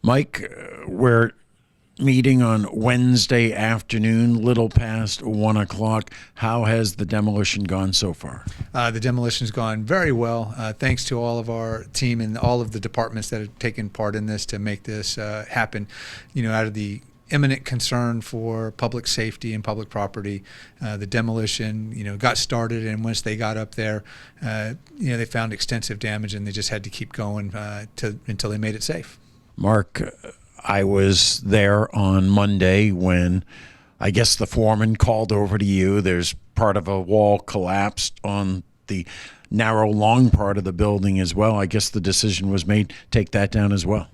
Mike, we're meeting on Wednesday afternoon, little past 1 o'clock. How has the demolition gone so far? The demolition's gone very well, thanks to all of our team and all of the departments that have taken part in this to make this happen. Out of the imminent concern for public safety and public property, the demolition, got started, and once they got up there, they found extensive damage, and they just had to keep going until they made it safe. Mark, I was there on Monday when I guess the foreman called over to you. There's part of a wall collapsed on the narrow, long part of the building as well. I guess the decision was made, take that down as well.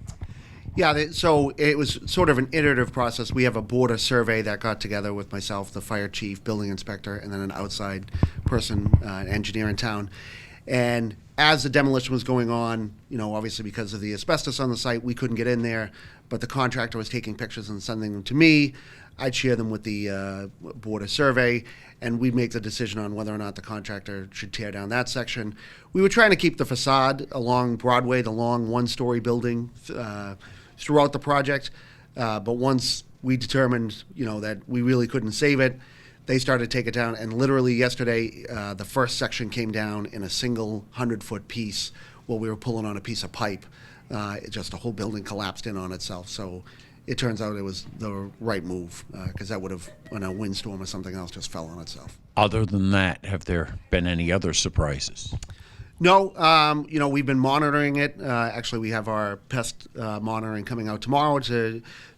Yeah, so it was sort of an iterative process. We have a border survey that got together with myself, the fire chief, building inspector, and then an outside person, an engineer in town. And as the demolition was going on, obviously because of the asbestos on the site, we couldn't get in there, but the contractor was taking pictures and sending them to me. I'd share them with the border survey, and we'd make the decision on whether or not the contractor should tear down that section. We were trying to keep the facade along Broadway, the long one-story building, throughout the project, but once we determined, that we really couldn't save it, they started to take it down, and literally yesterday, the first section came down in a single 100-foot piece while we were pulling on a piece of pipe. Just the whole building collapsed in on itself, so it turns out it was the right move, because that would have, in a windstorm or something else, just fell on itself. Other than that, have there been any other surprises? No, we've been monitoring it. Actually, we have our pest monitoring coming out tomorrow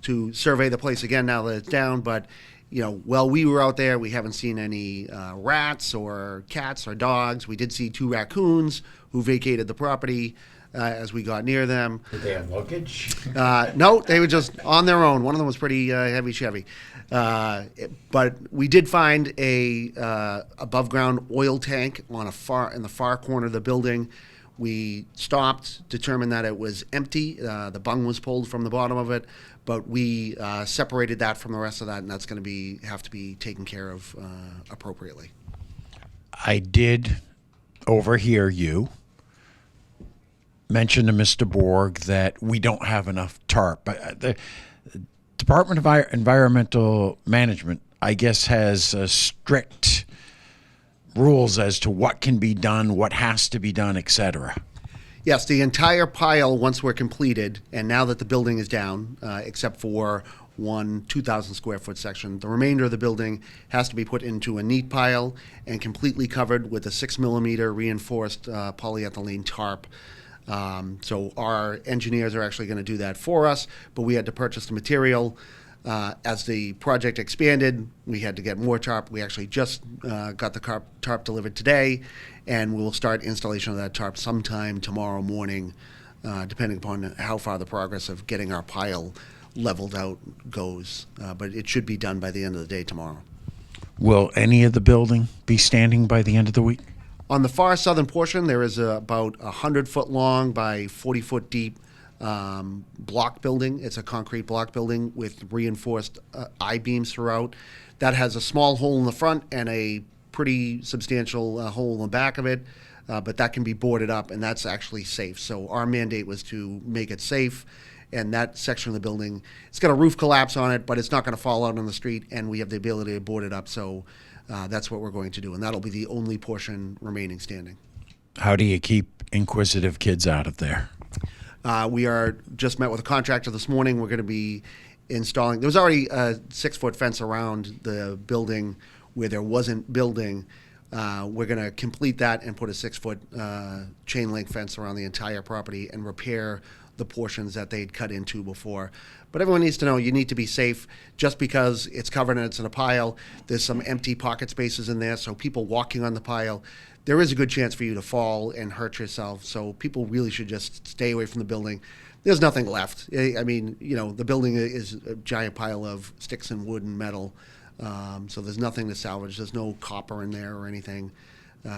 to survey the place again now that it's down. But, while we were out there, we haven't seen any rats or cats or dogs. We did see 2 raccoons who vacated the property as we got near them. Did they have luggage? No, they were just on their own. One of them was pretty heavy Chevy. But we did find a above ground oil tank in the far corner of the building. We stopped, determined that it was empty. The bung was pulled from the bottom of it, but we separated that from the rest of that, and that's going to have to be taken care of appropriately. I did overhear you mention to Mr. Borg that we don't have enough tarp. The Department of Environmental Management, I guess, has strict rules as to what can be done, what has to be done, etc. Yes, the entire pile, once we're completed, and now that the building is down, except for one 2,000 square foot section, the remainder of the building has to be put into a neat pile and completely covered with a 6mm reinforced polyethylene tarp. So our engineers are actually going to do that for us, but we had to purchase the material. As the project expanded, we had to get more tarp. We actually just got the tarp delivered today, and we'll start installation of that tarp sometime tomorrow morning, depending upon how far the progress of getting our pile leveled out goes. But it should be done by the end of the day tomorrow. Will any of the building be standing by the end of the week? On the far southern portion, there is about 100-foot long by 40-foot deep block building. It's a concrete block building with reinforced I-beams throughout. That has a small hole in the front and a pretty substantial hole in the back of it, but that can be boarded up, and that's actually safe. So our mandate was to make it safe, and that section of the building, it's got a roof collapse on it, but it's not going to fall out on the street, and we have the ability to board it up. So that's what we're going to do, and that'll be the only portion remaining standing. How do you keep inquisitive kids out of there? We are just met with a contractor this morning. We're going to be installing. There was already a 6-foot fence around the building where there wasn't building. We're going to complete that and put a 6-foot chain link fence around the entire property and repair the portions that they'd cut into before. But everyone needs to know you need to be safe. Just because it's covered and it's in a pile, there's some empty pocket spaces in there, so people walking on the pile, there is a good chance for you to fall and hurt yourself. So people really should just stay away from the building. There's nothing left. I mean, the building is a giant pile of sticks and wood and metal, so there's nothing to salvage. There's no copper in there or anything.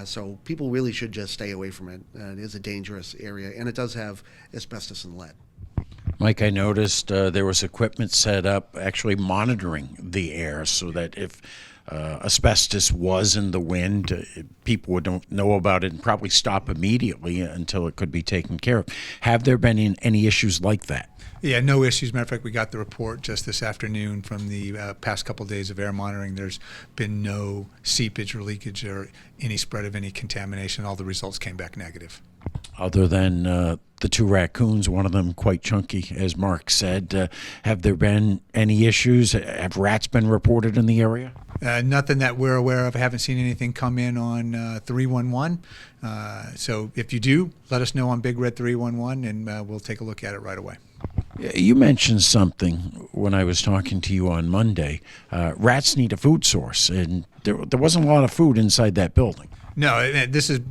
So people really should just stay away from it. It is a dangerous area, and it does have asbestos and lead. Mike, I noticed there was equipment set up actually monitoring the air so that if asbestos was in the wind, people would don't know about it and probably stop immediately until it could be taken care of. Have there been any issues like that? Yeah, no issues. Matter of fact, we got the report just this afternoon from the past couple of days of air monitoring. There's been no seepage or leakage or any spread of any contamination. All the results came back negative. Other than the two raccoons, one of them quite chunky, as Mark said, have there been any issues? Have rats been reported in the area? Nothing that we're aware of. I haven't seen anything come in on 311. So if you do, let us know on Big Red 311, and we'll take a look at it right away. You mentioned something when I was talking to you on Monday. Rats need a food source, and there wasn't a lot of food inside that building. No,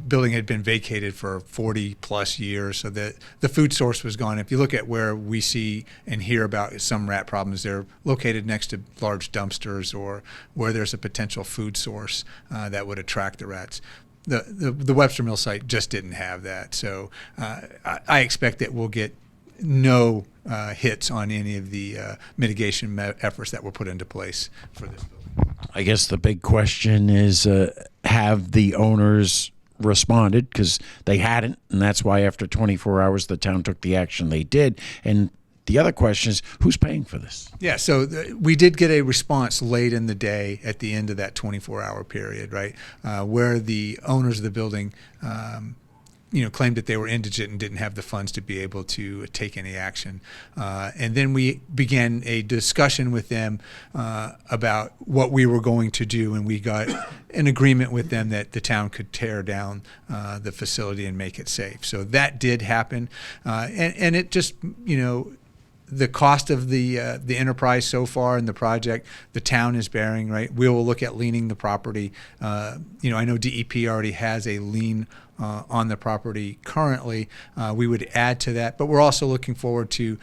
building had been vacated for 40 plus years, so that the food source was gone. If you look at where we see and hear about some rat problems, they're located next to large dumpsters or where there's a potential food source that would attract the rats. The Webster Mill site just didn't have that, so I expect that we'll get no hits on any of the mitigation efforts that were put into place for this building. I guess the big question is, have the owners responded? Because they hadn't, and that's why after 24 hours the town took the action they did. And the other question is, who's paying for this? Yeah, so we did get a response late in the day at the end of that 24-hour period, right, where the owners of the building claimed that they were indigent and didn't have the funds to be able to take any action. And then we began a discussion with them about what we were going to do, and we got an agreement with them that the town could tear down the facility and make it safe. So that did happen. And it just, the cost of the enterprise so far in the project, the town is bearing, right? We will look at liening the property. I know DEP already has a lien on the property currently. We would add to that, but we're also looking forward to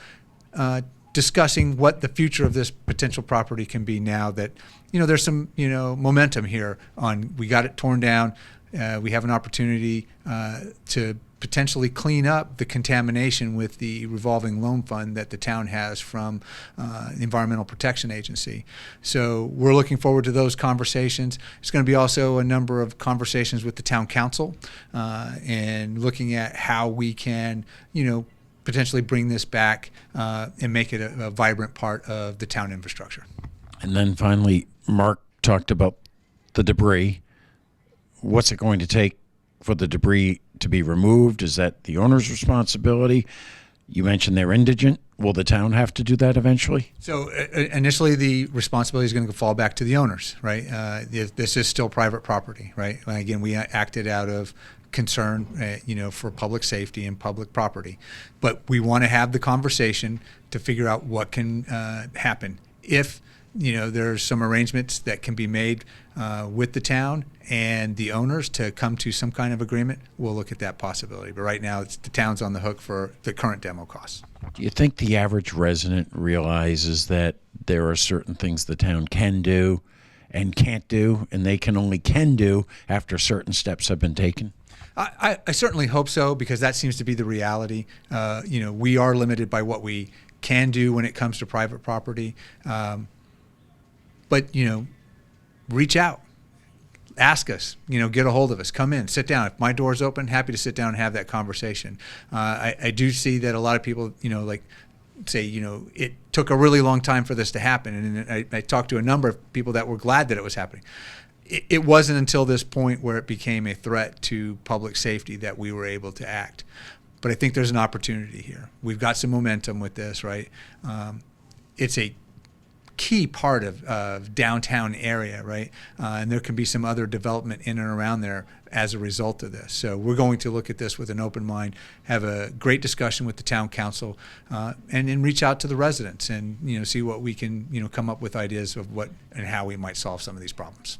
discussing what the future of this potential property can be now that, there's some, momentum here on, we got it torn down. We have an opportunity to potentially clean up the contamination with the revolving loan fund that the town has from the Environmental Protection Agency. So we're looking forward to those conversations. There's going to be also a number of conversations with the town council and looking at how we can, potentially bring this back and make it a vibrant part of the town infrastructure. And then finally, Mark talked about the debris. What's it going to take for the debris to be removed? Is that the owner's responsibility? You mentioned they're indigent. Will the town have to do that eventually? So initially, the responsibility is going to fall back to the owners, right? This is still private property, right? Again, we acted out of concern, for public safety and public property. But we want to have the conversation to figure out what can happen. If there's some arrangements that can be made with the town and the owners to come to some kind of agreement, we'll look at that possibility. But right now, the town's on the hook for the current demo costs. Do you think the average resident realizes that there are certain things the town can do and can't do, and they can do after certain steps have been taken? I certainly hope so, because that seems to be the reality. We are limited by what we can do when it comes to private property. But, reach out, ask us, get a hold of us, come in, sit down. If my door's open, happy to sit down and have that conversation. I do see that a lot of people, say, it took a really long time for this to happen. And I talked to a number of people that were glad that it was happening. It wasn't until this point where it became a threat to public safety that we were able to act. But I think there's an opportunity here. We've got some momentum with this, right? It's a key part of downtown area, right? And there can be some other development in and around there as a result of this. So we're going to look at this with an open mind, have a great discussion with the town council, and then reach out to the residents and see what we can come up with ideas of what and how we might solve some of these problems.